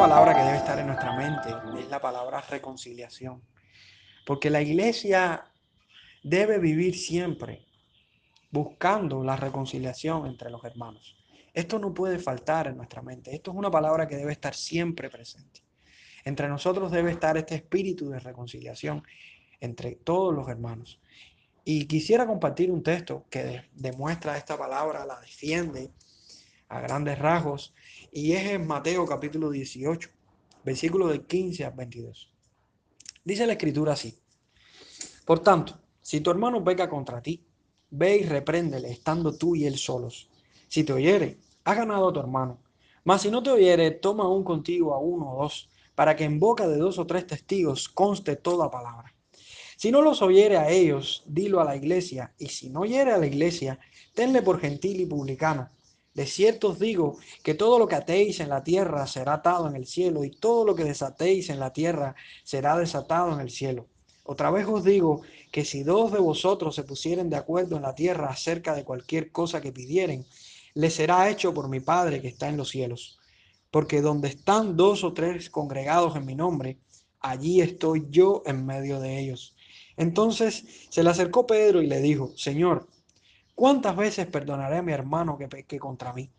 palabra que debe estar en nuestra mente es la palabra reconciliación, porque la iglesia debe vivir siempre buscando la reconciliación entre los hermanos. Esto no puede faltar en nuestra mente, esto es una palabra que debe estar siempre presente. Entre nosotros debe estar este espíritu de reconciliación entre todos los hermanos. Y quisiera compartir un texto que demuestra esta palabra, la defiende a grandes rasgos, y es en Mateo capítulo 18, versículos del 15 al 22. Dice la escritura así: Por tanto, si tu hermano peca contra ti, ve y repréndele, estando tú y él solos. Si te oyere, has ganado a tu hermano. Mas si no te oyere, toma aún contigo a uno o dos, para que en boca de dos o tres testigos conste toda palabra. Si no los oyere a ellos, dilo a la iglesia, y si no oyere a la iglesia, tenle por gentil y publicano. De cierto os digo que todo lo que atéis en la tierra será atado en el cielo, y todo lo que desatéis en la tierra será desatado en el cielo. Otra vez os digo que si dos de vosotros se pusieren de acuerdo en la tierra acerca de cualquier cosa que pidieren, les será hecho por mi Padre que está en los cielos. Porque donde están dos o tres congregados en mi nombre, allí estoy yo en medio de ellos. Entonces se le acercó Pedro y le dijo: Señor, ¿cuántas veces perdonaré a mi hermano que peque contra mí?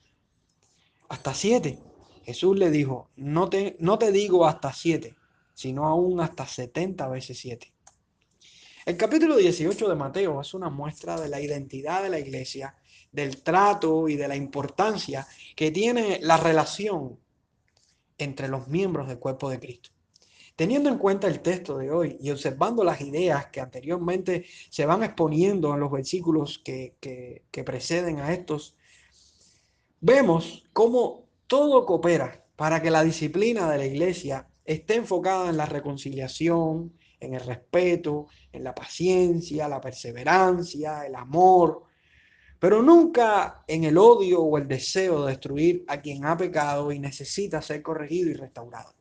¿Hasta siete? Jesús le dijo: no te digo hasta siete, sino aún hasta 70 veces 7. El capítulo 18 de Mateo es una muestra de la identidad de la iglesia, del trato y de la importancia que tiene la relación entre los miembros del cuerpo de Cristo. Teniendo en cuenta el texto de hoy y observando las ideas que anteriormente se van exponiendo en los versículos que preceden a estos, vemos cómo todo coopera para que la disciplina de la iglesia esté enfocada en la reconciliación, en el respeto, en la paciencia, la perseverancia, el amor, pero nunca en el odio o el deseo de destruir a quien ha pecado y necesita ser corregido y restaurado.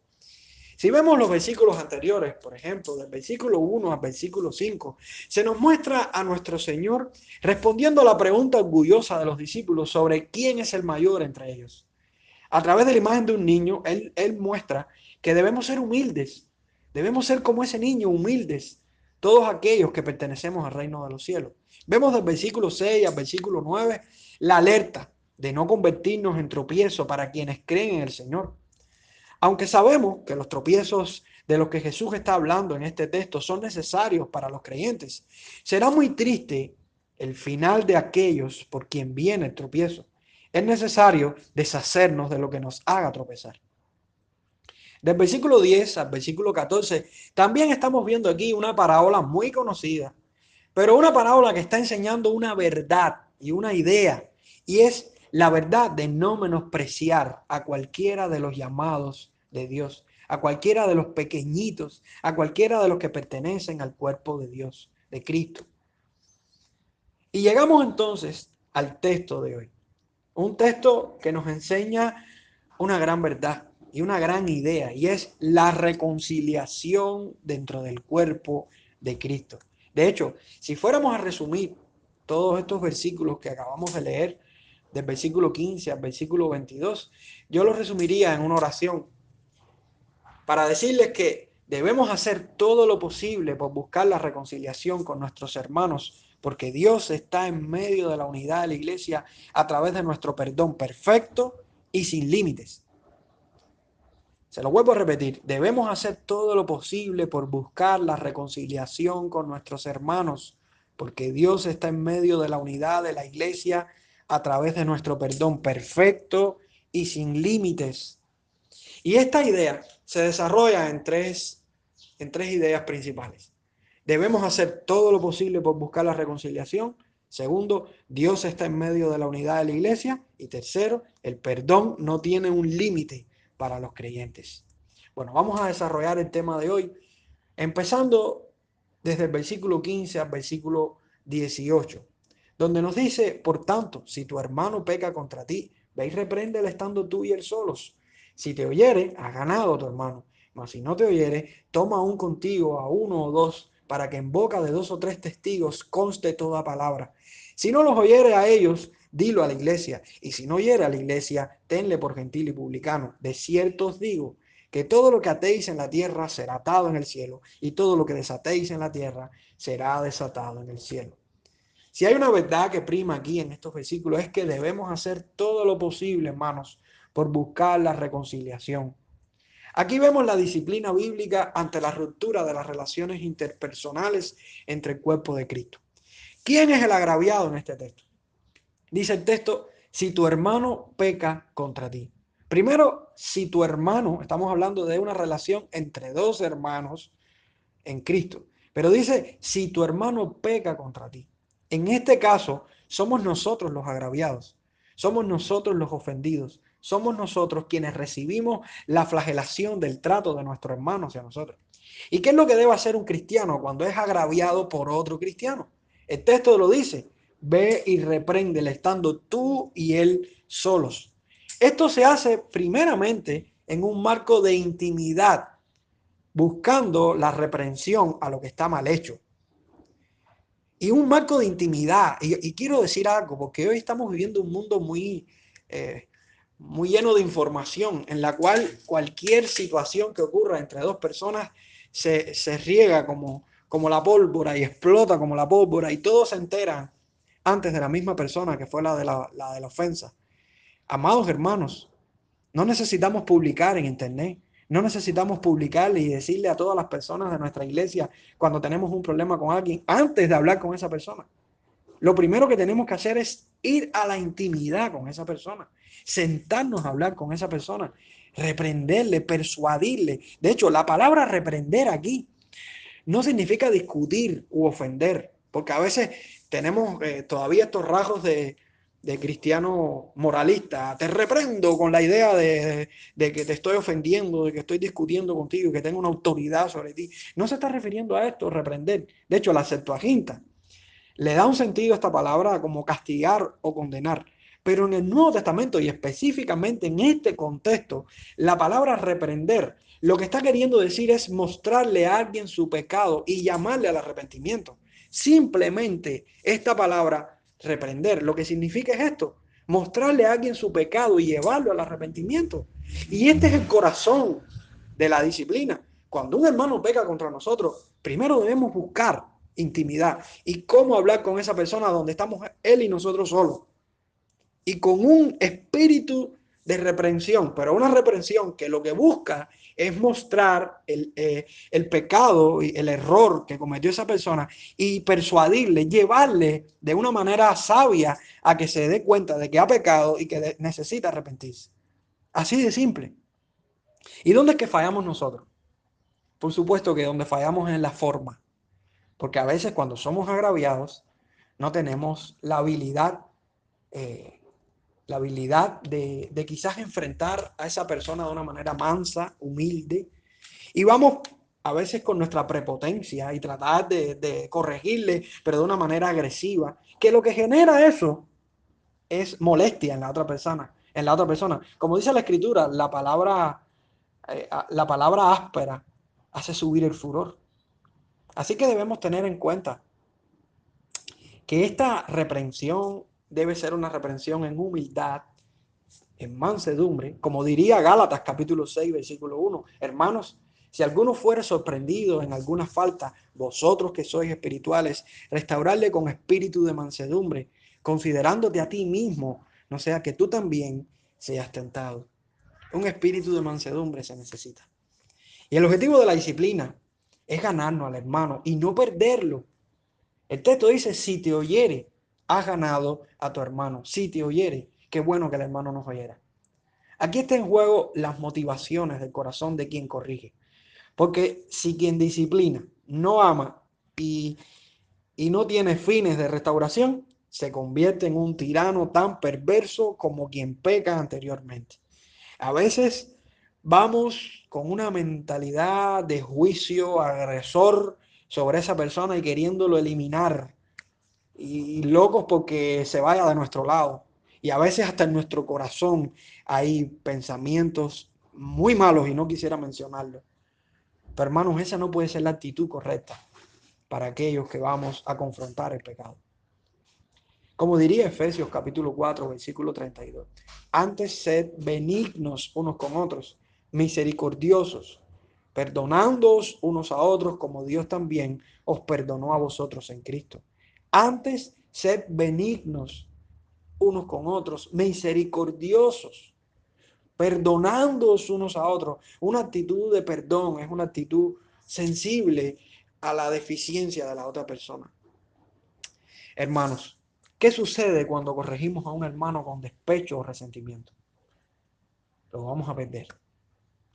Si vemos los versículos anteriores, por ejemplo, del versículo 1 al versículo 5, se nos muestra a nuestro Señor respondiendo a la pregunta orgullosa de los discípulos sobre quién es el mayor entre ellos. A través de la imagen de un niño, él muestra que debemos ser humildes, debemos ser como ese niño, humildes, todos aquellos que pertenecemos al reino de los cielos. Vemos del versículo 6 al versículo 9 la alerta de no convertirnos en tropiezo para quienes creen en el Señor. Aunque sabemos que los tropiezos de los que Jesús está hablando en este texto son necesarios para los creyentes, será muy triste el final de aquellos por quien viene el tropiezo. Es necesario deshacernos de lo que nos haga tropezar. Del versículo 10 al versículo 14, también estamos viendo aquí una parábola muy conocida, pero una parábola que está enseñando una verdad y una idea, y es la verdad de no menospreciar a cualquiera de los llamados de Dios, a cualquiera de los pequeñitos, a cualquiera de los que pertenecen al cuerpo de Dios, de Cristo. Y llegamos entonces al texto de hoy, un texto que nos enseña una gran verdad y una gran idea, y es la reconciliación dentro del cuerpo de Cristo. De hecho, si fuéramos a resumir todos estos versículos que acabamos de leer, del versículo 15 al versículo 22, yo los resumiría en una oración para decirles que debemos hacer todo lo posible por buscar la reconciliación con nuestros hermanos, porque Dios está en medio de la unidad de la iglesia a través de nuestro perdón perfecto y sin límites. Se lo vuelvo a repetir, debemos hacer todo lo posible por buscar la reconciliación con nuestros hermanos, porque Dios está en medio de la unidad de la iglesia a través de nuestro perdón perfecto y sin límites. Y esta idea se desarrolla en tres ideas principales. Debemos hacer todo lo posible por buscar la reconciliación. Segundo, Dios está en medio de la unidad de la iglesia. Y tercero, el perdón no tiene un límite para los creyentes. Bueno, vamos a desarrollar el tema de hoy, empezando desde el versículo 15 al versículo 18, donde nos dice: por tanto, si tu hermano peca contra ti, ve y repréndele estando tú y él solos. Si te oyere, has ganado a tu hermano. Mas si no te oyere, toma aún contigo a uno o dos, para que en boca de dos o tres testigos conste toda palabra. Si no los oyere a ellos, dilo a la iglesia. Y si no oyere a la iglesia, tenle por gentil y publicano. De cierto os digo que todo lo que atéis en la tierra será atado en el cielo, y todo lo que desatéis en la tierra será desatado en el cielo. Si hay una verdad que prima aquí en estos versículos es que debemos hacer todo lo posible, hermanos, por buscar la reconciliación. Aquí vemos la disciplina bíblica ante la ruptura de las relaciones interpersonales entre el cuerpo de Cristo. ¿Quién es el agraviado en este texto? Dice el texto, si tu hermano peca contra ti. Primero, si tu hermano, estamos hablando de una relación entre dos hermanos en Cristo, pero dice, si tu hermano peca contra ti. En este caso, somos nosotros los agraviados, somos nosotros los ofendidos, somos nosotros quienes recibimos la flagelación del trato de nuestro hermano hacia nosotros. ¿Y qué es lo que debe hacer un cristiano cuando es agraviado por otro cristiano? El texto lo dice, ve y repréndele estando tú y él solos. Esto se hace primeramente en un marco de intimidad, buscando la reprensión a lo que está mal hecho. Y un marco de intimidad. Y quiero decir algo, porque hoy estamos viviendo un mundo muy lleno de información, en la cual cualquier situación que ocurra entre dos personas se riega como la pólvora y explota como la pólvora y todos se enteran antes de la misma persona que fue la de la ofensa. Amados hermanos, no necesitamos publicar en internet, no necesitamos publicarle y decirle a todas las personas de nuestra iglesia cuando tenemos un problema con alguien antes de hablar con esa persona. Lo primero que tenemos que hacer es ir a la intimidad con esa persona, sentarnos a hablar con esa persona, reprenderle, persuadirle. De hecho, la palabra reprender aquí no significa discutir u ofender, porque a veces tenemos todavía estos rasgos de cristiano moralista. Te reprendo con la idea de que te estoy ofendiendo, de que estoy discutiendo contigo, que tengo una autoridad sobre ti. No se está refiriendo a esto, reprender. De hecho, la Septuaginta le da un sentido a esta palabra como castigar o condenar. Pero en el Nuevo Testamento y específicamente en este contexto, la palabra reprender lo que está queriendo decir es mostrarle a alguien su pecado y llamarle al arrepentimiento. Simplemente esta palabra reprender, lo que significa es esto, mostrarle a alguien su pecado y llevarlo al arrepentimiento. Y este es el corazón de la disciplina. Cuando un hermano peca contra nosotros, primero debemos buscar intimidad y cómo hablar con esa persona donde estamos él y nosotros solos. Y con un espíritu de reprensión, pero una reprensión que lo que busca es mostrar el pecado y el error que cometió esa persona y persuadirle, llevarle de una manera sabia a que se dé cuenta de que ha pecado y que necesita arrepentirse. Así de simple. ¿Y dónde es que fallamos nosotros? Por supuesto que donde fallamos es en la forma, porque a veces cuando somos agraviados no tenemos eh, la habilidad de quizás enfrentar a esa persona de una manera mansa, humilde, y vamos a veces con nuestra prepotencia y tratar de corregirle, pero de una manera agresiva, que lo que genera eso es molestia en la otra persona. Como dice la escritura, la palabra áspera hace subir el furor. Así que debemos tener en cuenta que esta reprensión debe ser una reprensión en humildad, en mansedumbre, como diría Gálatas capítulo 6, versículo 1. Hermanos, si alguno fuere sorprendido en alguna falta, vosotros que sois espirituales, restaurarle con espíritu de mansedumbre, considerándote a ti mismo, no sea que tú también seas tentado. Un espíritu de mansedumbre se necesita. Y el objetivo de la disciplina es ganarnos al hermano y no perderlo. El texto dice, si te oyere, has ganado a tu hermano. Si te oyere, qué bueno que el hermano nos oyera. Aquí está en juego las motivaciones del corazón de quien corrige. Porque si quien disciplina no ama y, y no tiene fines de restauración, se convierte en un tirano tan perverso como quien peca anteriormente. A veces vamos con una mentalidad de juicio agresor sobre esa persona y queriéndolo eliminar y locos porque se vaya de nuestro lado. Y a veces hasta en nuestro corazón hay pensamientos muy malos y no quisiera mencionarlo. Pero hermanos, esa no puede ser la actitud correcta para aquellos que vamos a confrontar el pecado. Como diría Efesios capítulo 4, versículo 32. Antes sed benignos unos con otros, misericordiosos, perdonándoos unos a otros como Dios también os perdonó a vosotros en Cristo. Antes, sed benignos unos con otros, misericordiosos, perdonándoos unos a otros. Una actitud de perdón es una actitud sensible a la deficiencia de la otra persona. Hermanos, ¿qué sucede cuando corregimos a un hermano con despecho o resentimiento? Lo vamos a perder.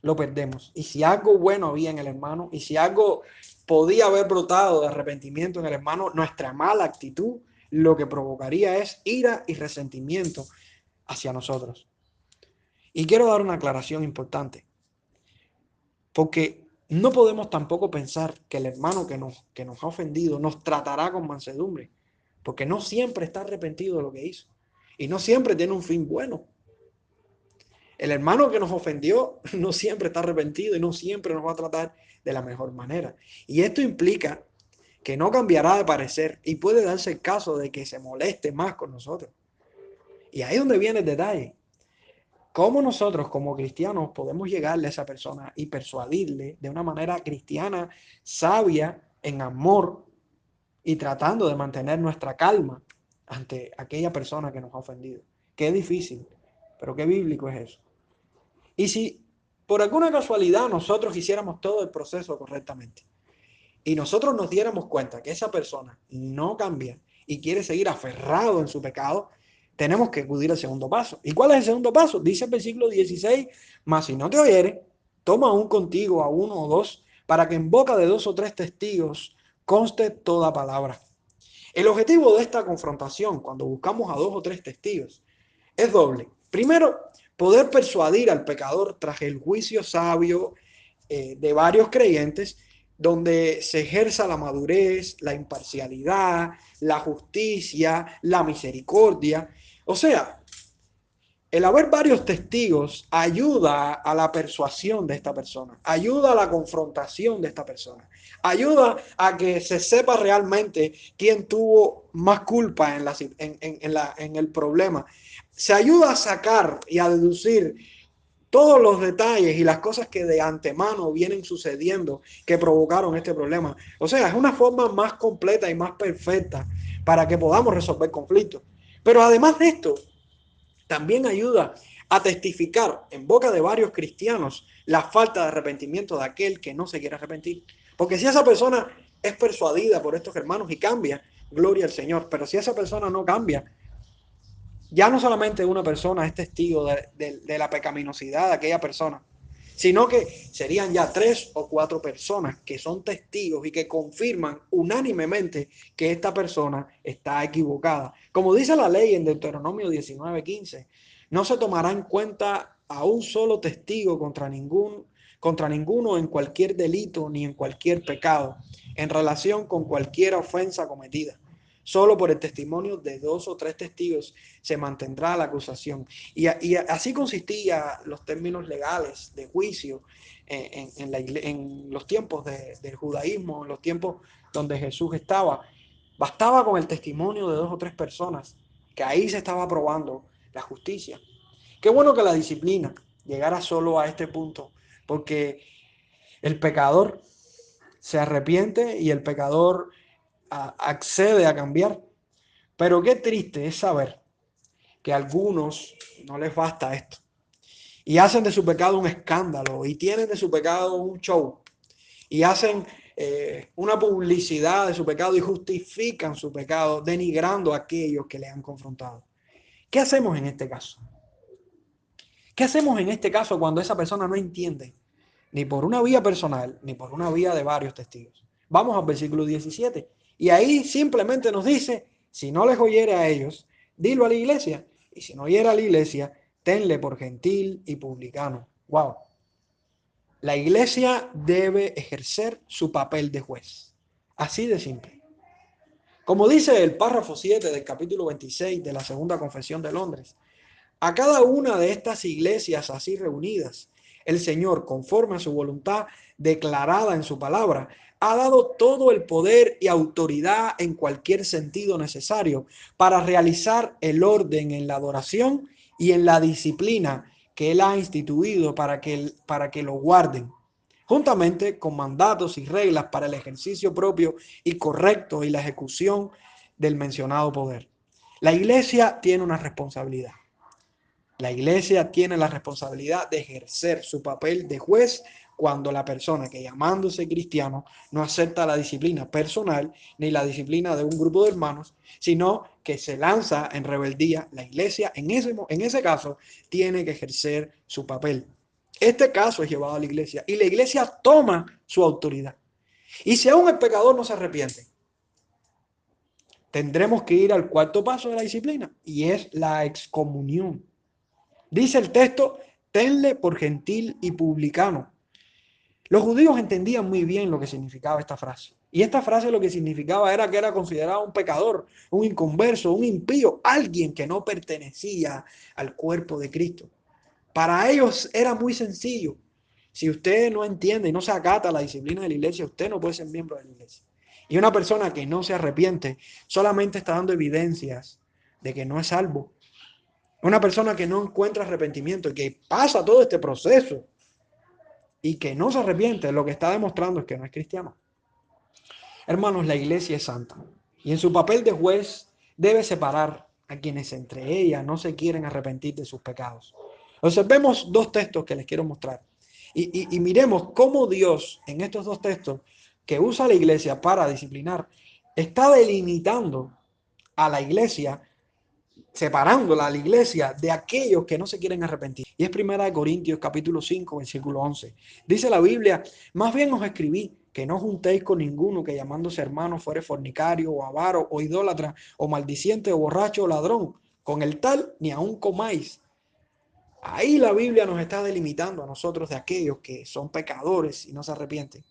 Lo perdemos. Y si algo bueno había en el hermano, y si algo podía haber brotado de arrepentimiento en el hermano, nuestra mala actitud lo que provocaría es ira y resentimiento hacia nosotros. Y quiero dar una aclaración importante, porque no podemos tampoco pensar que el hermano que nos ha ofendido nos tratará con mansedumbre, porque no siempre está arrepentido de lo que hizo, y no siempre tiene un fin bueno. El hermano que nos ofendió no siempre está arrepentido y no siempre nos va a tratar de la mejor manera. Y esto implica que no cambiará de parecer y puede darse el caso de que se moleste más con nosotros. Y ahí es donde viene el detalle. ¿Cómo nosotros como cristianos podemos llegarle a esa persona y persuadirle de una manera cristiana, sabia, en amor y tratando de mantener nuestra calma ante aquella persona que nos ha ofendido? Qué difícil, pero qué bíblico es eso. Y si por alguna casualidad nosotros hiciéramos todo el proceso correctamente y nosotros nos diéramos cuenta que esa persona no cambia y quiere seguir aferrado en su pecado, tenemos que acudir al segundo paso. ¿Y cuál es el segundo paso? Dice el versículo 16, mas si no te oyere, toma aún contigo a uno o dos, para que en boca de dos o tres testigos conste toda palabra. El objetivo de esta confrontación, cuando buscamos a dos o tres testigos, es doble. Primero, poder persuadir al pecador tras el juicio sabio de varios creyentes, donde se ejerza la madurez, la imparcialidad, la justicia, la misericordia. O sea, el haber varios testigos ayuda a la persuasión de esta persona, ayuda a la confrontación de esta persona, ayuda a que se sepa realmente quién tuvo más culpa en el problema. Se ayuda a sacar y a deducir todos los detalles y las cosas que de antemano vienen sucediendo que provocaron este problema. O sea, es una forma más completa y más perfecta para que podamos resolver conflictos. Pero además de esto, también ayuda a testificar en boca de varios cristianos la falta de arrepentimiento de aquel que no se quiere arrepentir. Porque si esa persona es persuadida por estos hermanos y cambia, gloria al Señor. Pero si esa persona no cambia, ya no solamente una persona es testigo de la pecaminosidad de aquella persona, sino que serían ya 3 o 4 personas que son testigos y que confirman unánimemente que esta persona está equivocada. Como dice la ley en Deuteronomio 19:15, no se tomará en cuenta a un solo testigo contra ninguno en cualquier delito ni en cualquier pecado, en relación con cualquier ofensa cometida. Solo por el testimonio de 2 o 3 testigos se mantendrá la acusación. Y así consistía los términos legales de juicio en los tiempos del judaísmo, en los tiempos donde Jesús estaba. Bastaba con el testimonio de 2 o 3 personas, que ahí se estaba probando la justicia. Qué bueno que la disciplina llegara solo a este punto, porque el pecador se arrepiente y el pecador accede a cambiar. Pero qué triste es saber que a algunos no les basta esto y hacen de su pecado un escándalo y tienen de su pecado un show y hacen una publicidad de su pecado y justifican su pecado denigrando a aquellos que le han confrontado. ¿Qué hacemos en este caso? ¿Qué hacemos en este caso cuando esa persona no entiende ni por una vía personal ni por una vía de varios testigos? Vamos al versículo 17 y ahí simplemente nos dice, si no les oyere a ellos, dilo a la iglesia, y si no oyere a la iglesia, tenle por gentil y publicano. Wow. La iglesia debe ejercer su papel de juez. Así de simple. Como dice el párrafo 7 del capítulo 26 de la Segunda Confesión de Londres, a cada una de estas iglesias así reunidas, el Señor, conforme a su voluntad declarada en su palabra, ha dado todo el poder y autoridad en cualquier sentido necesario para realizar el orden en la adoración y en la disciplina que Él ha instituido para que lo guarden, juntamente con mandatos y reglas para el ejercicio propio y correcto y la ejecución del mencionado poder. La iglesia tiene una responsabilidad. La iglesia tiene la responsabilidad de ejercer su papel de juez cuando la persona que, llamándose cristiano, no acepta la disciplina personal ni la disciplina de un grupo de hermanos, sino que se lanza en rebeldía. La iglesia en ese caso tiene que ejercer su papel. Este caso es llevado a la iglesia y la iglesia toma su autoridad. Y si aún el pecador no se arrepiente, tendremos que ir al cuarto paso de la disciplina, y es la excomunión. Dice el texto: tenle por gentil y publicano. Los judíos entendían muy bien lo que significaba esta frase. Y esta frase lo que significaba era que era considerado un pecador, un inconverso, un impío, alguien que no pertenecía al cuerpo de Cristo. Para ellos era muy sencillo. Si usted no entiende y no se acata la disciplina de la iglesia, usted no puede ser miembro de la iglesia. Y una persona que no se arrepiente solamente está dando evidencias de que no es salvo. Una persona que no encuentra arrepentimiento y que pasa todo este proceso y que no se arrepiente, lo que está demostrando es que no es cristiano. Hermanos, la iglesia es santa y en su papel de juez debe separar a quienes entre ellas no se quieren arrepentir de sus pecados. Observemos dos textos que les quiero mostrar y miremos cómo Dios en estos dos textos que usa la iglesia para disciplinar está delimitando a la iglesia, separándola a la iglesia de aquellos que no se quieren arrepentir. Y es 1 Corintios capítulo 5, versículo 11. Dice la Biblia: más bien os escribí que no juntéis con ninguno que llamándose hermano fuere fornicario o avaro o idólatra o maldiciente o borracho o ladrón. Con el tal ni aun comáis. Ahí la Biblia nos está delimitando a nosotros de aquellos que son pecadores y no se arrepienten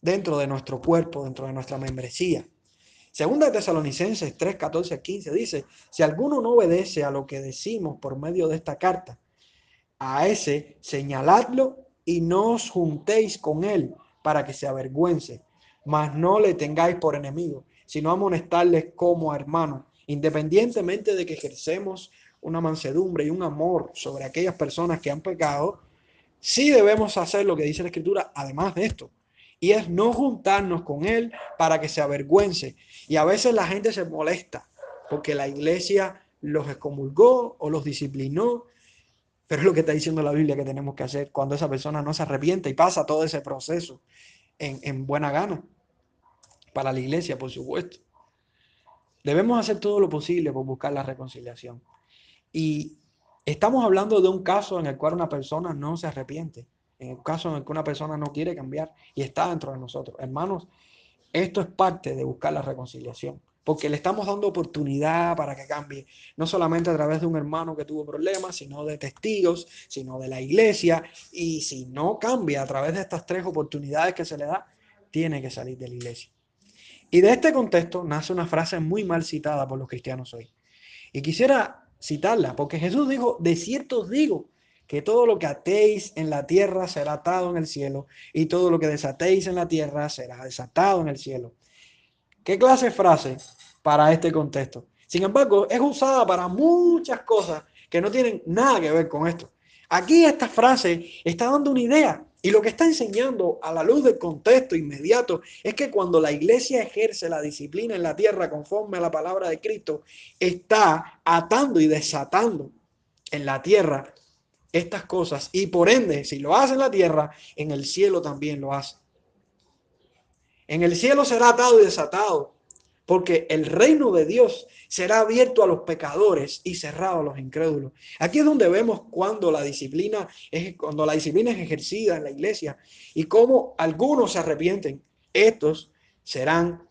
dentro de nuestro cuerpo, dentro de nuestra membresía. Segunda de Tesalonicenses 3, 14 a 15 dice: si alguno no obedece a lo que decimos por medio de esta carta, a ese señaladlo y no os juntéis con él para que se avergüence, mas no le tengáis por enemigo, sino amonestarles como a hermanos, independientemente de que ejercemos una mansedumbre y un amor sobre aquellas personas que han pecado. Sí debemos hacer lo que dice la Escritura, además de esto, y es no juntarnos con él para que se avergüence. Y a veces la gente se molesta porque la iglesia los excomulgó o los disciplinó, pero es lo que está diciendo la Biblia que tenemos que hacer cuando esa persona no se arrepiente y pasa todo ese proceso en buena gana. Para la iglesia, por supuesto. Debemos hacer todo lo posible por buscar la reconciliación. Y estamos hablando de un caso en el cual una persona no se arrepiente, en el caso en el que una persona no quiere cambiar y está dentro de nosotros. Hermanos, esto es parte de buscar la reconciliación, porque le estamos dando oportunidad para que cambie, no solamente a través de un hermano que tuvo problemas, sino de testigos, sino de la iglesia, y si no cambia a través de estas tres oportunidades que se le da, tiene que salir de la iglesia. Y de este contexto nace una frase muy mal citada por los cristianos hoy. Y quisiera citarla, porque Jesús dijo: de cierto os digo, que todo lo que atéis en la tierra será atado en el cielo, y todo lo que desatéis en la tierra será desatado en el cielo. ¿Qué clase de frase para este contexto? Sin embargo, es usada para muchas cosas que no tienen nada que ver con esto. Aquí esta frase está dando una idea, y lo que está enseñando a la luz del contexto inmediato es que cuando la iglesia ejerce la disciplina en la tierra conforme a la palabra de Cristo, está atando y desatando en la tierra estas cosas, y por ende, si lo hace en la tierra, en el cielo también lo hace. En el cielo será atado y desatado, porque el reino de Dios será abierto a los pecadores y cerrado a los incrédulos. Aquí es donde vemos cuando la disciplina es ejercida en la iglesia y cómo algunos se arrepienten. Estos serán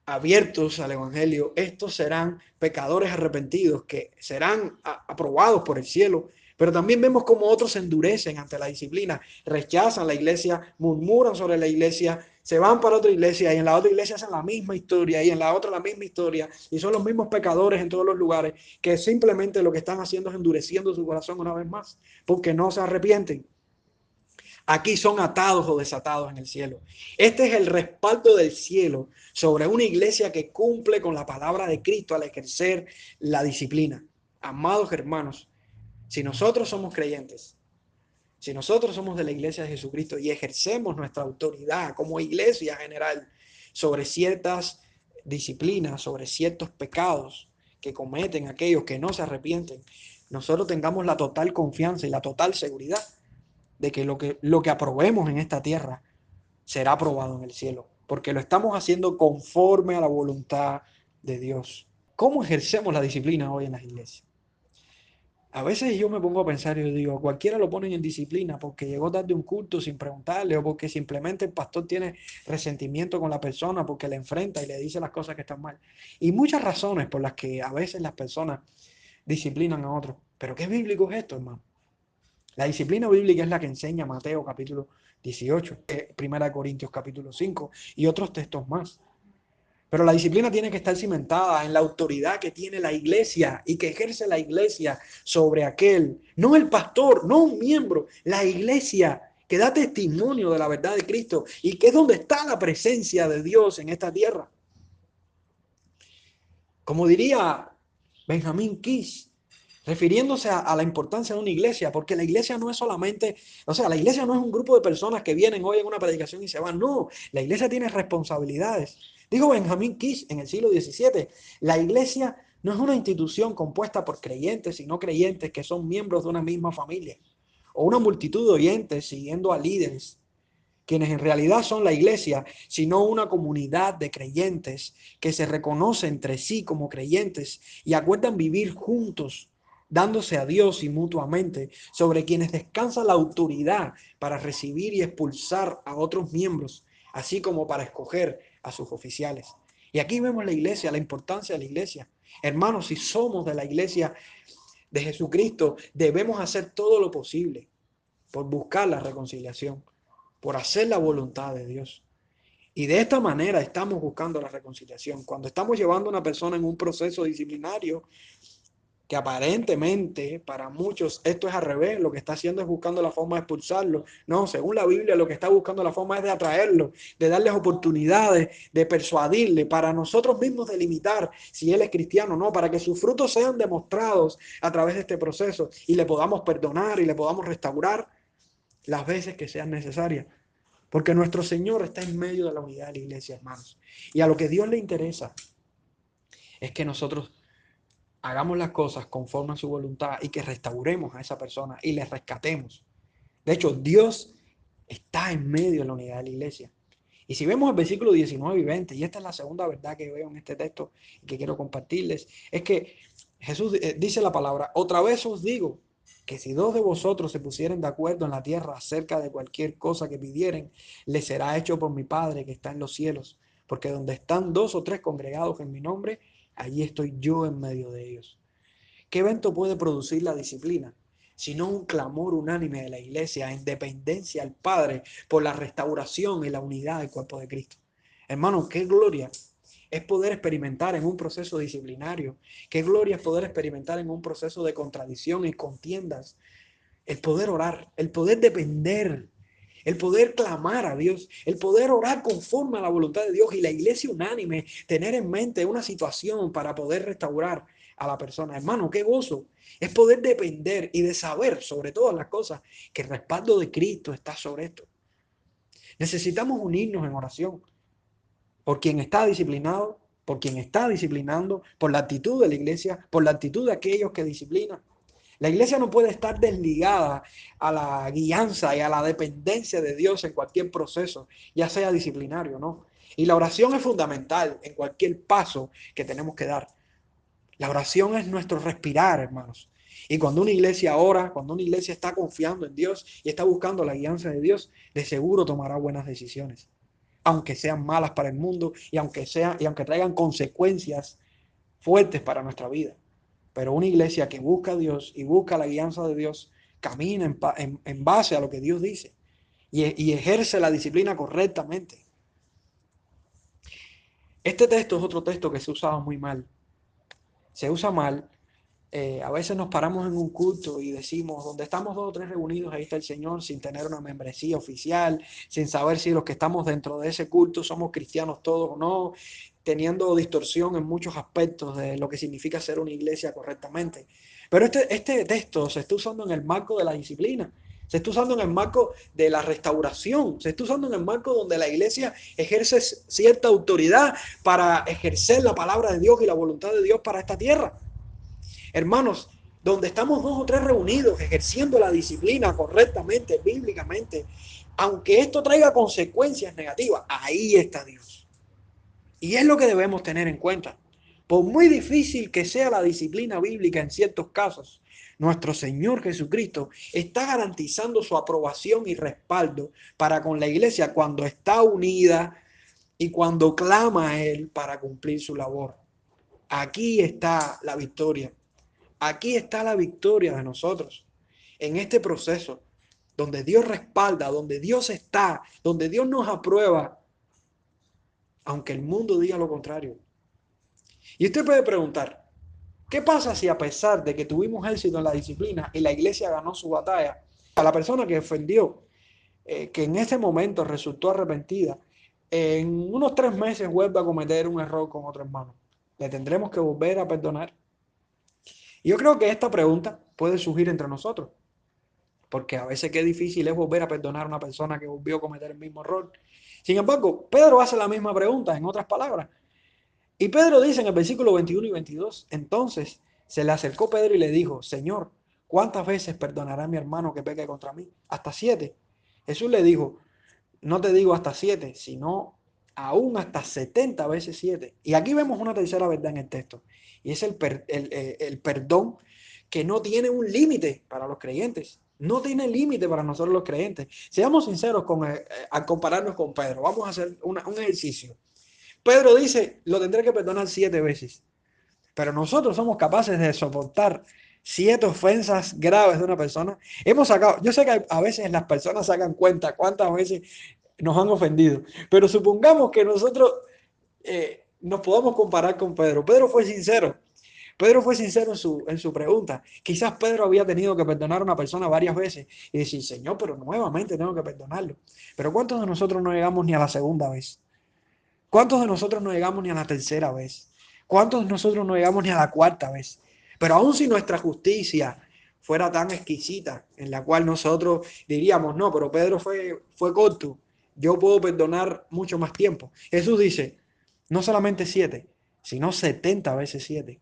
abiertos al evangelio, estos serán pecadores arrepentidos que serán aprobados por el cielo. Pero también vemos cómo otros se endurecen ante la disciplina, rechazan la iglesia, murmuran sobre la iglesia, se van para otra iglesia y en la otra iglesia hacen la misma historia y en la otra la misma historia, y son los mismos pecadores en todos los lugares que simplemente lo que están haciendo es endureciendo su corazón una vez más, porque no se arrepienten. Aquí son atados o desatados en el cielo. Este es el respaldo del cielo sobre una iglesia que cumple con la palabra de Cristo al ejercer la disciplina. Amados hermanos, Si nosotros somos creyentes, si nosotros somos de la iglesia de Jesucristo y ejercemos nuestra autoridad como iglesia general sobre ciertas disciplinas, sobre ciertos pecados que cometen aquellos que no se arrepienten, nosotros tengamos la total confianza y la total seguridad de que lo que aprobemos en esta tierra será aprobado en el cielo, porque lo estamos haciendo conforme a la voluntad de Dios. ¿Cómo ejercemos la disciplina hoy en las iglesias? A veces yo me pongo a pensar y yo digo, cualquiera lo ponen en disciplina porque llegó tarde un culto sin preguntarle o porque simplemente el pastor tiene resentimiento con la persona porque le enfrenta y le dice las cosas que están mal. Y muchas razones por las que a veces las personas disciplinan a otros. Pero ¿qué bíblico es esto, hermano? La disciplina bíblica es la que enseña Mateo capítulo 18, Primera de Corintios capítulo 5 y otros textos más. Pero la disciplina tiene que estar cimentada en la autoridad que tiene la iglesia y que ejerce la iglesia sobre aquel, no el pastor, no un miembro, la iglesia que da testimonio de la verdad de Cristo y que es donde está la presencia de Dios en esta tierra. Como diría Benjamín Kish, refiriéndose a la importancia de una iglesia, porque la iglesia no es solamente, o sea, la iglesia no es un grupo de personas que vienen hoy en una predicación y se van, no, la iglesia tiene responsabilidades. Dijo Benjamín Kish en el siglo XVII, la iglesia no es una institución compuesta por creyentes y no creyentes que son miembros de una misma familia, o una multitud de oyentes siguiendo a líderes, quienes en realidad son la iglesia, sino una comunidad de creyentes que se reconoce entre sí como creyentes y acuerdan vivir juntos, dándose a Dios y mutuamente, sobre quienes descansa la autoridad para recibir y expulsar a otros miembros, así como para escoger a sus oficiales. Y aquí vemos la iglesia, la importancia de la iglesia. Hermanos, si somos de la iglesia de Jesucristo, debemos hacer todo lo posible por buscar la reconciliación, por hacer la voluntad de Dios. Y de esta manera estamos buscando la reconciliación. Cuando estamos llevando a una persona en un proceso disciplinario, que aparentemente para muchos esto es al revés, lo que está haciendo es buscando la forma de expulsarlo. No, según la Biblia lo que está buscando la forma es de atraerlo, de darles oportunidades, de persuadirle, para nosotros mismos delimitar si él es cristiano o no, para que sus frutos sean demostrados a través de este proceso y le podamos perdonar y le podamos restaurar las veces que sean necesarias. Porque nuestro Señor está en medio de la unidad de la iglesia, hermanos. Y a lo que Dios le interesa es que nosotros hagamos las cosas conforme a su voluntad y que restauremos a esa persona y le rescatemos. De hecho, Dios está en medio de la unidad de la iglesia. Y si vemos el versículo 19 y 20, y esta es la segunda verdad que veo en este texto y que quiero compartirles, es que Jesús dice la palabra, otra vez os digo, que si dos de vosotros se pusieren de acuerdo en la tierra acerca de cualquier cosa que pidieren, les será hecho por mi Padre que está en los cielos. Porque donde están dos o tres congregados en mi nombre, allí estoy yo en medio de ellos. ¿Qué evento puede producir la disciplina? Sino un clamor unánime de la iglesia en dependencia al Padre por la restauración y la unidad del cuerpo de Cristo. Hermano, qué gloria es poder experimentar en un proceso disciplinario. Qué gloria es poder experimentar en un proceso de contradicción y contiendas. El poder orar, el poder depender, el poder clamar a Dios, el poder orar conforme a la voluntad de Dios y la iglesia unánime, tener en mente una situación para poder restaurar a la persona. Hermano, qué gozo es poder depender y de saber sobre todas las cosas que el respaldo de Cristo está sobre esto. Necesitamos unirnos en oración por quien está disciplinado, por quien está disciplinando, por la actitud de la iglesia, por la actitud de aquellos que disciplinan. La iglesia no puede estar desligada a la guianza y a la dependencia de Dios en cualquier proceso, ya sea disciplinario o no. Y la oración es fundamental en cualquier paso que tenemos que dar. La oración es nuestro respirar, hermanos. Y cuando una iglesia ora, cuando una iglesia está confiando en Dios y está buscando la guianza de Dios, de seguro tomará buenas decisiones, aunque sean malas para el mundo y aunque traigan consecuencias fuertes para nuestra vida. Pero una iglesia que busca a Dios y busca la guianza de Dios, camina en base a lo que Dios dice y ejerce la disciplina correctamente. Este texto es otro texto que se usa muy mal. Se usa mal A veces nos paramos en un culto y decimos, donde estamos 2 o 3 reunidos, ahí está el Señor, sin tener una membresía oficial, sin saber si los que estamos dentro de ese culto somos cristianos todos o no, teniendo distorsión en muchos aspectos de lo que significa ser una iglesia correctamente. Pero este texto se está usando en el marco de la disciplina, se está usando en el marco de la restauración, se está usando en el marco donde la iglesia ejerce cierta autoridad para ejercer la palabra de Dios y la voluntad de Dios para esta tierra. Hermanos, donde estamos 2 o 3 reunidos ejerciendo la disciplina correctamente, bíblicamente, aunque esto traiga consecuencias negativas, ahí está Dios. Y es lo que debemos tener en cuenta. Por muy difícil que sea la disciplina bíblica en ciertos casos, nuestro Señor Jesucristo está garantizando su aprobación y respaldo para con la iglesia cuando está unida y cuando clama a Él para cumplir su labor. Aquí está la victoria. Aquí está la victoria de nosotros. En este proceso, donde Dios respalda, donde Dios está, donde Dios nos aprueba, aunque el mundo diga lo contrario. Y usted puede preguntar, ¿qué pasa si a pesar de que tuvimos éxito en la disciplina y la iglesia ganó su batalla, a la persona que ofendió, que en ese momento resultó arrepentida, en unos 3 meses vuelve a cometer un error con otro hermano? ¿Le tendremos que volver a perdonar? Y yo creo que esta pregunta puede surgir entre nosotros, porque a veces qué difícil es volver a perdonar a una persona que volvió a cometer el mismo error. Sin embargo, Pedro hace la misma pregunta, en otras palabras. Y Pedro dice en el versículo 21 y 22, entonces se le acercó Pedro y le dijo, Señor, ¿cuántas veces perdonará mi hermano que peque contra mí? ¿Hasta 7? Jesús le dijo, no te digo hasta 7, sino aún hasta 70 veces 7. Y aquí vemos una tercera verdad en el texto, y es el perdón que no tiene un límite para los creyentes. No tiene límite para nosotros los creyentes. Seamos sinceros al compararnos con Pedro. Vamos a hacer un ejercicio. Pedro dice, lo tendré que perdonar 7 veces. Pero nosotros somos capaces de soportar 7 ofensas graves de una persona. Hemos sacado, yo sé que a veces las personas sacan cuenta cuántas veces nos han ofendido, pero supongamos que nosotros nos podamos comparar con Pedro. Pedro fue sincero. Pedro fue sincero en su pregunta. Quizás Pedro había tenido que perdonar a una persona varias veces y decir, Señor, pero nuevamente tengo que perdonarlo. Pero ¿cuántos de nosotros no llegamos ni a la segunda vez? ¿Cuántos de nosotros no llegamos ni a la tercera vez? ¿Cuántos de nosotros no llegamos ni a la cuarta vez? Pero aun si nuestra justicia fuera tan exquisita, en la cual nosotros diríamos, no, pero Pedro fue corto, yo puedo perdonar mucho más tiempo. Jesús dice, no solamente 7, sino 70 veces 7.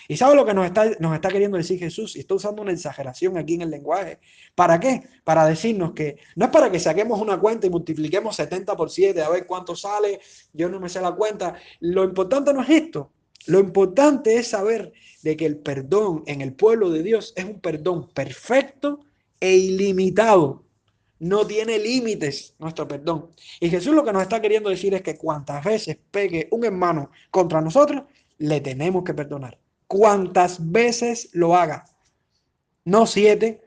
¿Y sabe lo que nos está queriendo decir Jesús? Y está usando una exageración aquí en el lenguaje. ¿Para qué? Para decirnos que no es para que saquemos una cuenta y multipliquemos 70 por 7 a ver cuánto sale. Yo no me sé la cuenta. Lo importante no es esto. Lo importante es saber de que el perdón en el pueblo de Dios es un perdón perfecto e ilimitado. No tiene límites nuestro perdón. Y Jesús lo que nos está queriendo decir es que cuantas veces pegue un hermano contra nosotros, le tenemos que perdonar. Cuantas veces lo haga. No 7,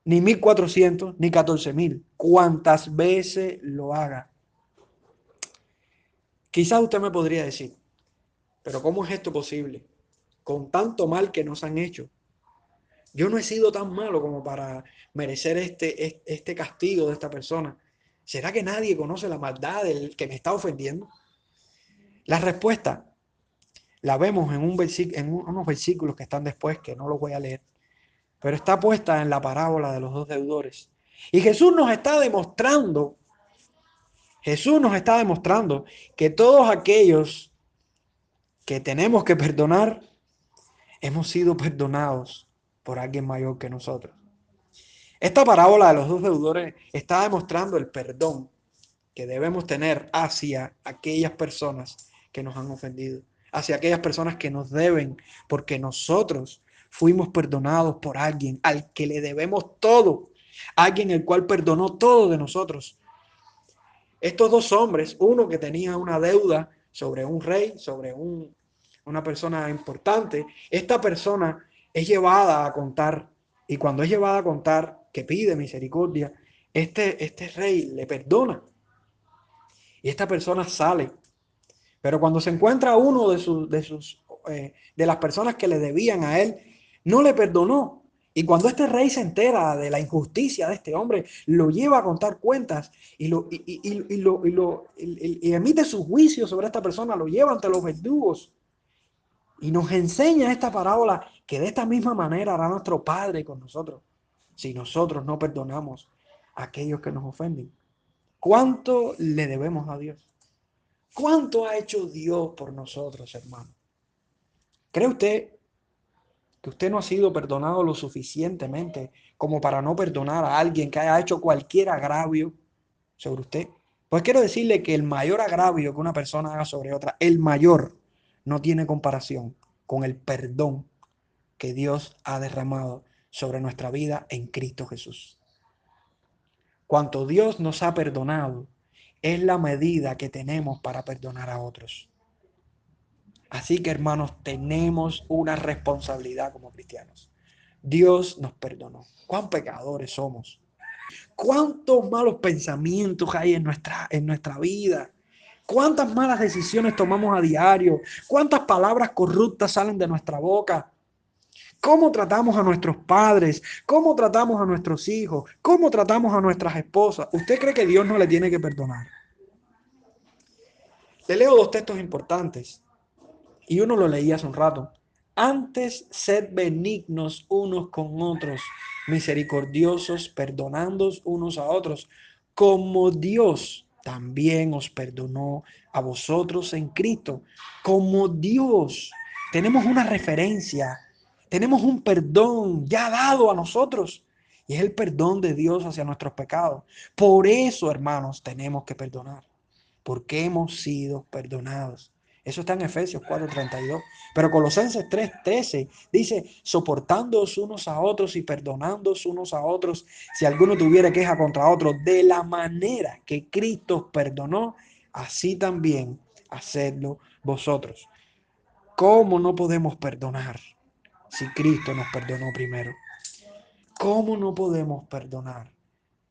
ni 1400, ni 14,000. Cuantas veces lo haga. Quizás usted me podría decir, pero ¿cómo es esto posible? Con tanto mal que nos han hecho. Yo no he sido tan malo como para merecer este castigo de esta persona. ¿Será que nadie conoce la maldad del que me está ofendiendo? La respuesta la vemos en unos versículos que están después, que no los voy a leer, pero está puesta en la parábola de los 2 deudores. Y Jesús nos está demostrando que todos aquellos que tenemos que perdonar, hemos sido perdonados por alguien mayor que nosotros. Esta parábola de los 2 deudores está demostrando el perdón que debemos tener hacia aquellas personas que nos han ofendido, hacia aquellas personas que nos deben, porque nosotros fuimos perdonados por alguien al que le debemos todo, alguien el cual perdonó todo de nosotros. Estos 2 hombres, uno que tenía una deuda sobre un rey, sobre una persona importante, esta persona es llevada a contar, y cuando es llevada a contar que pide misericordia, este rey le perdona y esta persona sale. Pero cuando se encuentra uno de las personas que le debían a él, no le perdonó. Y cuando este rey se entera de la injusticia de este hombre, lo lleva a contar cuentas y emite su juicio sobre esta persona, lo lleva ante los verdugos. Y nos enseña esta parábola que de esta misma manera hará nuestro Padre con nosotros, si nosotros no perdonamos a aquellos que nos ofenden. ¿Cuánto le debemos a Dios? ¿Cuánto ha hecho Dios por nosotros, hermano? ¿Cree usted que usted no ha sido perdonado lo suficientemente como para no perdonar a alguien que haya hecho cualquier agravio sobre usted? Pues quiero decirle que el mayor agravio que una persona haga sobre otra, el mayor, no tiene comparación con el perdón que Dios ha derramado sobre nuestra vida en Cristo Jesús. Cuanto Dios nos ha perdonado, es la medida que tenemos para perdonar a otros. Así que, hermanos, tenemos una responsabilidad como cristianos. Dios nos perdonó. ¿Cuán pecadores somos? ¿Cuántos malos pensamientos hay en nuestra vida? ¿Cuántas malas decisiones tomamos a diario? ¿Cuántas palabras corruptas salen de nuestra boca? ¿Cómo tratamos a nuestros padres? ¿Cómo tratamos a nuestros hijos? ¿Cómo tratamos a nuestras esposas? ¿Usted cree que Dios no le tiene que perdonar? Le leo dos textos importantes y uno lo leí hace un rato. Antes, sed benignos unos con otros, misericordiosos, perdonándoos unos a otros, como Dios también os perdonó a vosotros en Cristo. Como Dios. Tenemos una referencia, tenemos un perdón ya dado a nosotros. Y es el perdón de Dios hacia nuestros pecados. Por eso, hermanos, tenemos que perdonar. Porque hemos sido perdonados. Eso está en Efesios 4:32. Pero Colosenses 3:13 dice, soportándoos unos a otros y perdonándoos unos a otros, si alguno tuviera queja contra otro, de la manera que Cristo os perdonó, así también hacedlo vosotros. ¿Cómo no podemos perdonar si Cristo nos perdonó primero? ¿Cómo no podemos perdonar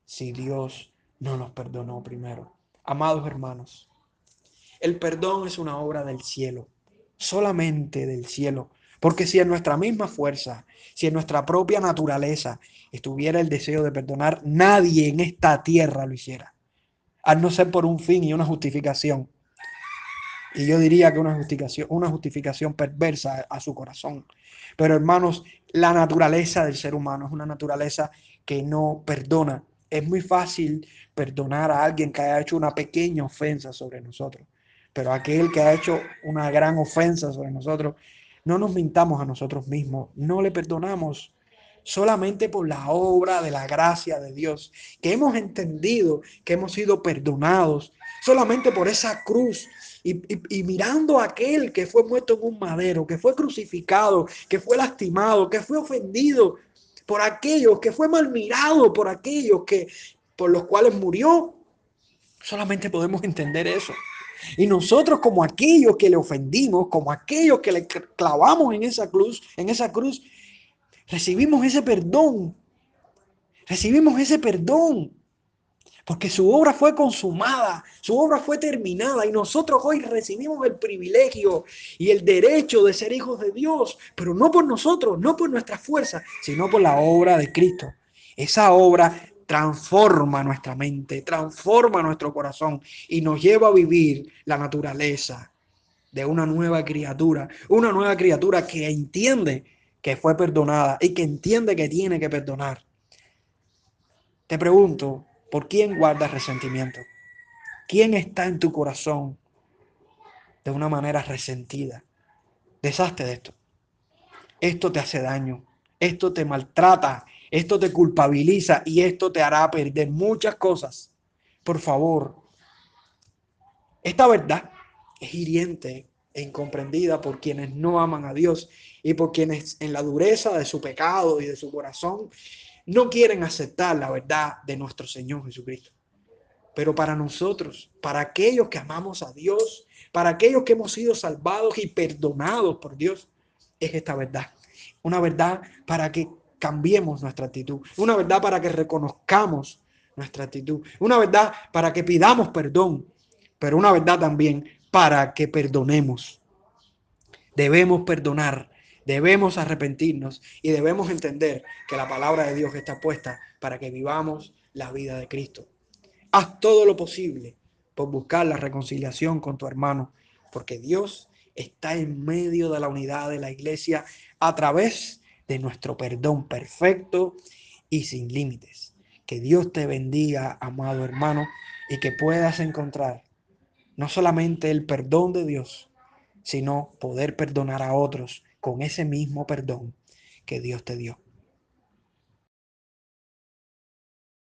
si Dios no nos perdonó primero? Amados hermanos, el perdón es una obra del cielo, solamente del cielo. Porque si en nuestra misma fuerza, si en nuestra propia naturaleza estuviera el deseo de perdonar, nadie en esta tierra lo hiciera. Al no ser por un fin y una justificación. Y yo diría que una justificación perversa a su corazón. Pero hermanos, la naturaleza del ser humano es una naturaleza que no perdona. Es muy fácil perdonar a alguien que haya hecho una pequeña ofensa sobre nosotros. Pero aquel que ha hecho una gran ofensa sobre nosotros, no nos mintamos a nosotros mismos, no le perdonamos solamente por la obra de la gracia de Dios, que hemos entendido que hemos sido perdonados solamente por esa cruz y mirando a aquel que fue muerto en un madero, que fue crucificado, que fue lastimado, que fue ofendido por aquellos, que fue mal mirado por aquellos que por los cuales murió. Solamente podemos entender eso. Y nosotros como aquellos que le ofendimos, como aquellos que le clavamos en esa cruz, recibimos ese perdón. Recibimos ese perdón. Porque su obra fue consumada, su obra fue terminada y nosotros hoy recibimos el privilegio y el derecho de ser hijos de Dios, pero no por nosotros, no por nuestra fuerza, sino por la obra de Cristo. Esa obra transforma nuestra mente, transforma nuestro corazón y nos lleva a vivir la naturaleza de una nueva criatura que entiende que fue perdonada y que entiende que tiene que perdonar. Te pregunto, ¿por quién guardas resentimiento? ¿Quién está en tu corazón de una manera resentida? Deshazte de esto. Esto te hace daño, esto te maltrata, esto te culpabiliza y esto te hará perder muchas cosas. Por favor, esta verdad es hiriente e incomprendida por quienes no aman a Dios y por quienes en la dureza de su pecado y de su corazón no quieren aceptar la verdad de nuestro Señor Jesucristo. Pero para nosotros, para aquellos que amamos a Dios, para aquellos que hemos sido salvados y perdonados por Dios, es esta verdad. Una verdad para que cambiemos nuestra actitud. Una verdad para que reconozcamos nuestra actitud. Una verdad para que pidamos perdón. Pero una verdad también para que perdonemos. Debemos perdonar Debemos arrepentirnos y debemos entender que la palabra de Dios está puesta para que vivamos la vida de Cristo. Haz todo lo posible por buscar la reconciliación con tu hermano, porque Dios está en medio de la unidad de la iglesia a través de nuestro perdón perfecto y sin límites. Que Dios te bendiga, amado hermano, y que puedas encontrar no solamente el perdón de Dios, sino poder perdonar a otros con ese mismo perdón que Dios te dio.